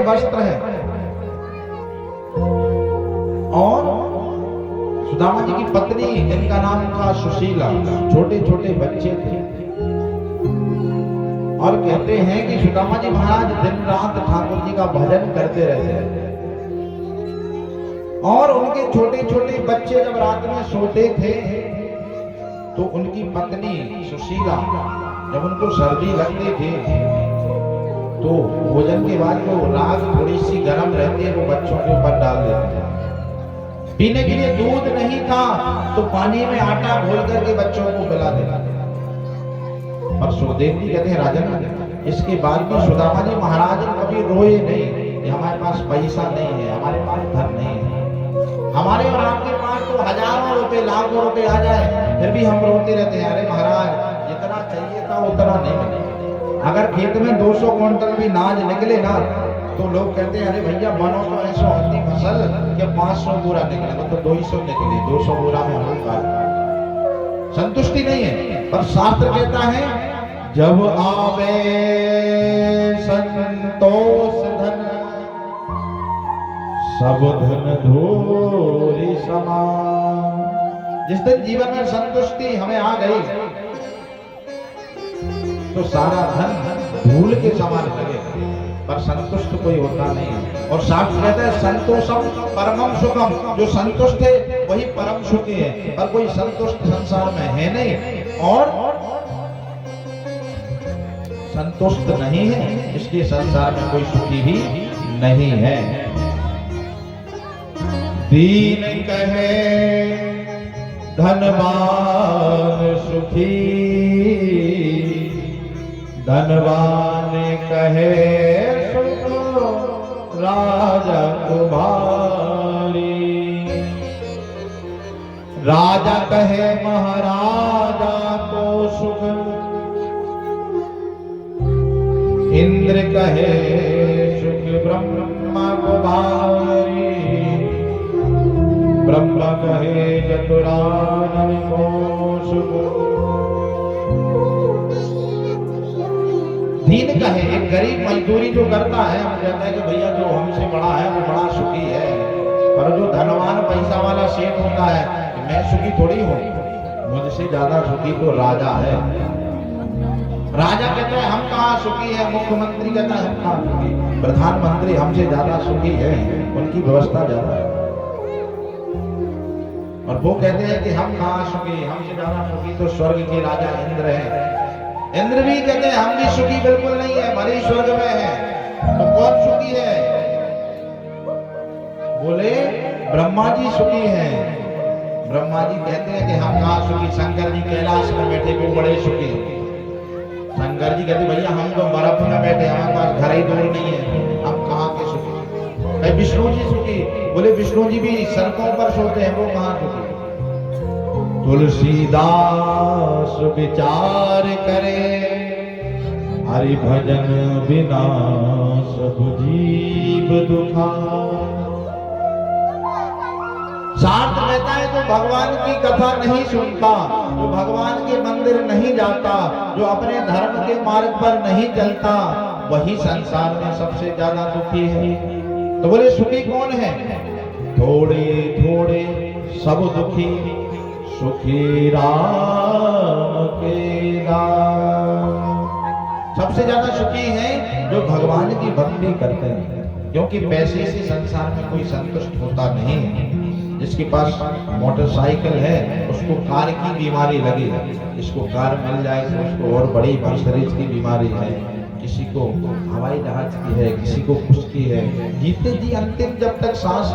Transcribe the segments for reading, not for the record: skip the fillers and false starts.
वस्त्र है। और सुदामा जी की पत्नी जिनका नाम था सुशीला, छोटे छोटे बच्चे थे। और कहते हैं कि सुदामा जी महाराज दिन रात ठाकुर जी का भजन करते रहते। और उनके छोटे छोटे बच्चे जब रात में सोते थे तो उनकी पत्नी सुशीला जब उनको सर्दी लगती थी तो भोजन के बाद जो राख थोड़ी सी गर्म रहती है वो बच्चों के ऊपर डाल देते हैं। पीने के लिए दूध नहीं था तो पानी में आटा घोल करके बच्चों को पिला देता। पर सुखदेव जी कहते हैं राजन, इसके बाद भी सुदामा जी महाराज कभी रोए नहीं कि हमारे पास पैसा नहीं है, हमारे पास धन नहीं है। हमारे और आपके पास तो हजारों रुपए लाखों रुपए आ जाए फिर भी हम रोते रहते हैं, अरे महाराज जितना चाहिए था उतना नहीं मिला। अगर खेत में 200 क्विंटल भी नाज निकले ना तो लोग कहते हैं अरे भैया बनो तो ऐसा होती फसल कि 500 बोरा निकले, मतलब 200 निकले, 200 बोरा में हम का संतुष्टि नहीं है। पर शास्त्र कहता है जब आवे संतोष धन सब धन धूरी समान। जिस दिन जीवन में संतुष्टि हमें आ गई तो सारा धन धूल के समान लगे, पर संतुष्ट कोई होता नहीं है। और शास्त्र कहता है संतोषम परमम सुखम, जो संतुष्ट है वही परम सुखी है। पर कोई संतुष्ट संसार में है नहीं और संतुष्ट नहीं है, इसलिए संसार में कोई सुखी भी नहीं है। दीन कहे धनवान सुखी, धनवान कहे सुनो राजा तुम्हारी। राजा कहे महाराजा को सुख, इंद्र कहे सुख ब्रह्मा को भारी। ब्रह्मा कहे चतुरानन को सुख। दीन कहे एक गरीब मजदूरी जो करता है हम कहते हैं कि भैया जो हमसे बड़ा है वो बड़ा सुखी है। पर जो धनवान पैसा वाला सेठ होता है कि मैं सुखी थोड़ी हूँ, मुझसे ज्यादा सुखी तो राजा है। राजा कहते हैं हम कहाँ सुखी है, मुख्यमंत्री कहता है हम कहाँ सुखी, प्रधानमंत्री हमसे ज्यादा सुखी है, उनकी व्यवस्था ज्यादा है। और वो कहते हैं कि हम कहाँ सुखी, हमसे ज्यादा सुखी तो स्वर्ग के राजा इंद्र है। इंद्र भी कहते हैं हम भी सुखी बिल्कुल नहीं है, भले स्वर्ग में है। तो कौन सुखी है? बोले ब्रह्मा जी सुखी हैं। ब्रह्मा जी कहते हैं कि हम कहाँ सुखी, शंकर जी कैलाश में बैठे वो बड़े सुखी। शंकर जी कहते भैया हम तो बर्फ में बैठे, हमारे पास घर ही दूर नहीं है, हम कहाँ के सुखी। विष्णु जी सुखी, बोले विष्णु जी भी सड़कों पर सोते हैं, वो कहाँ सुखी। तुलसीदास विचार करे हरि भजन बिना सब जीव दुखा। शास्त्र कहता है जो भगवान की कथा नहीं सुनता, जो भगवान के मंदिर नहीं जाता, जो अपने धर्म के मार्ग पर नहीं चलता, वही संसार में सबसे ज्यादा दुखी है। तो बोले सुखी कौन है? थोड़े थोड़े सब दुखी, सुखी राम के नाम। सबसे ज्यादा सुखी हैं जो भगवान की भक्ति करते हैं, क्योंकि पैसे से संसार में कोई संतुष्ट होता नहीं है। जिसके पास मोटरसाइकिल है उसको कार की बीमारी लगी है, इसको कार मिल जाए तो उसको और बड़ी मर्सिडीज की बीमारी है, किसी को हवाई जहाज की है, किसी को कुछ की है। जीते जी अंतिम जब तक सांस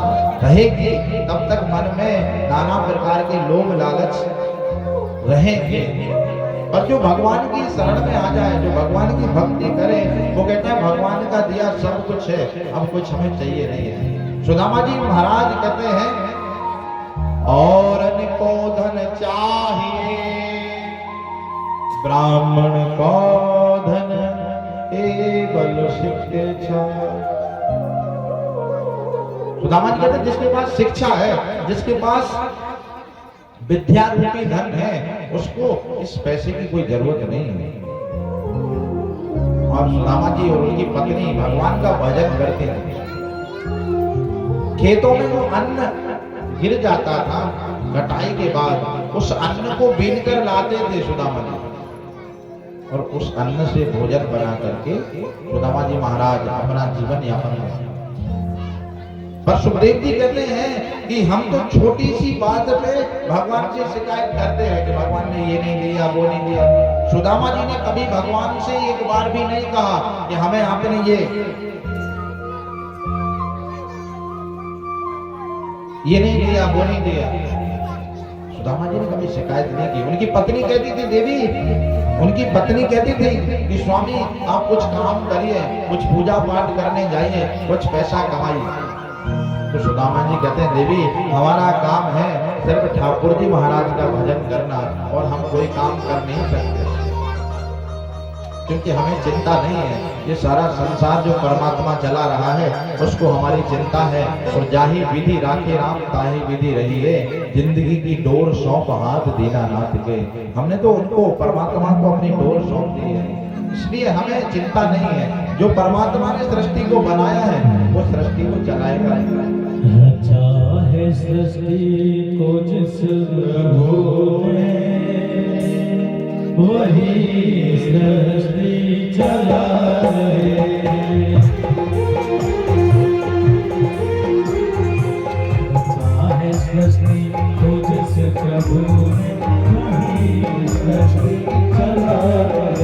रहेगी तब तक मन में नाना प्रकार के लोभ लालच रहेंगे। पर जो भगवान की शरण में आ जाए, जो भगवान की भक्ति करे, वो कहता है भगवान का दिया सब कुछ है, अब कुछ हमें चाहिए नहीं है। सुदामा जी महाराज कहते हैं और को धन चाहिए, ब्राह्मण को धन केवल शिक्षा। सुदामा जी कहते हैं जिसके पास शिक्षा है, जिसके पास विद्या रूपी धन है, उसको इस पैसे की कोई जरूरत नहीं है। और सुदामा जी और उनकी पत्नी भगवान का भजन करते थे। खेतों में वो अन्न गिर जाता था कटाई के बाद, उस अन्न को बीन कर लाते थे सुदामा जी, और उस अन्न से भोजन बना करके सुदामा जी महाराज अपना जीवन यापन करते। पर सुखदेव जी कहते हैं कि हम तो छोटी सी बात पे भगवान से शिकायत करते हैं कि भगवान ने ये नहीं दिया, वो नहीं दिया। सुदामा जी ने कभी भगवान से एक बार भी नहीं कहा कि हमें आपने ये नहीं दिया, वो नहीं दिया। सुदामा जी ने कभी शिकायत नहीं की। उनकी पत्नी कहती थी, देवी, उनकी पत्नी कहती थी कि स्वामी आप कुछ काम करिए, कुछ पूजा पाठ करने जाइए, कुछ पैसा कमाइए। तो सुदामा जी कहते हैं, देवी हमारा काम है सिर्फ ठाकुर जी महाराज का भजन करना, और हम कोई काम कर नहीं सकते, क्योंकि हमें चिंता नहीं है। ये सारा संसार जो परमात्मा चला रहा है उसको हमारी चिंता है। और जाही विधि राखे राम ताही विधि रही है, जिंदगी की डोर सौंप हाथ दीनानाथ के। हमने तो उनको परमात्मा को अपनी डोर सौंप दी है, इसलिए हमें चिंता नहीं है। जो परमात्मा ने सृष्टि को बनाया है वो सृष्टि को चलाएगा। अच्छा है सृष्टि को जिस प्रभु ने, वही सृष्टि चलाए। अच्छा है सृष्टि को जिस प्रभु ने, वही सृष्टि चलाए।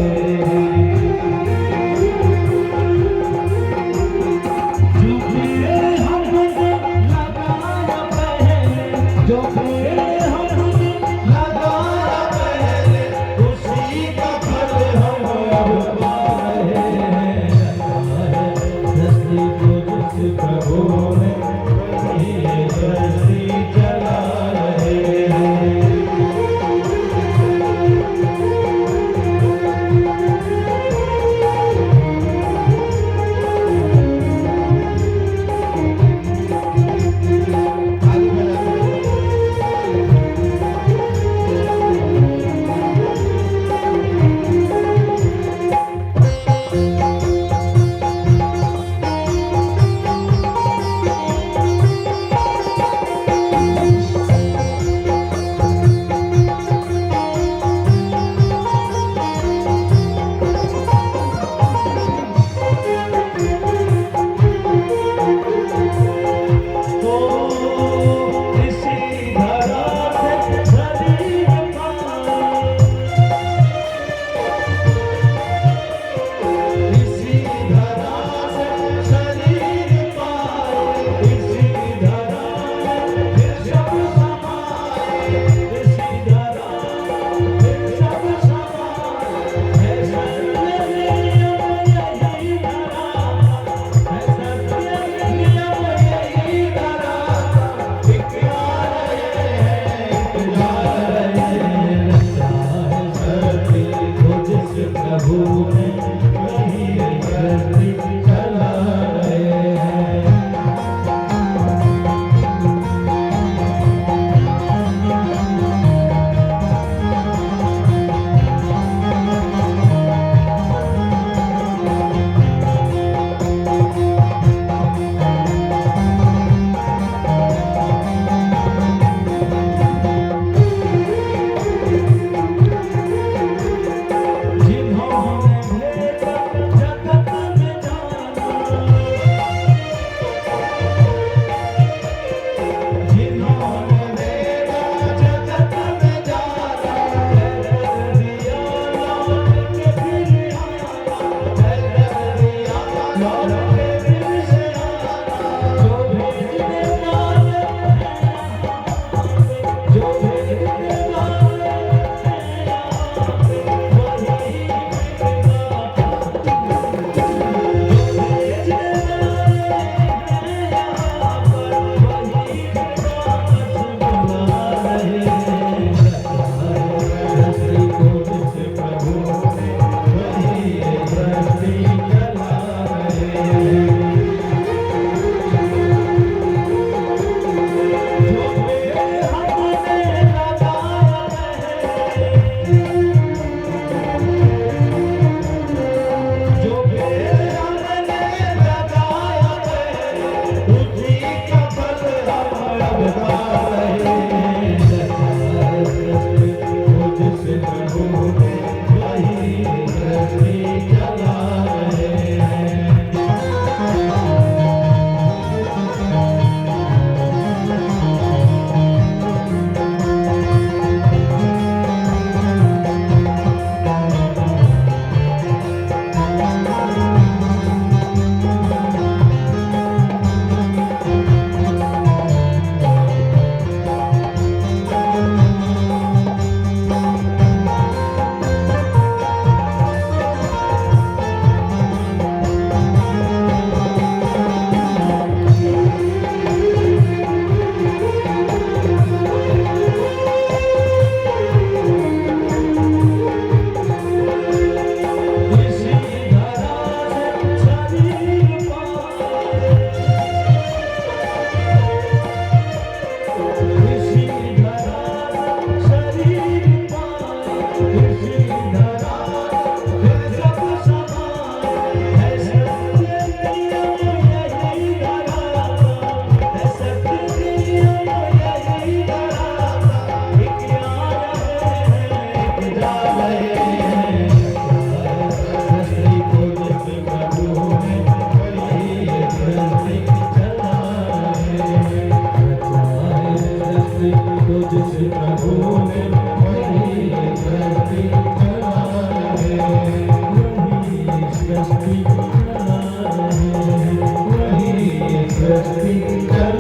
चला रहे हैं, वही ये सृष्टि चला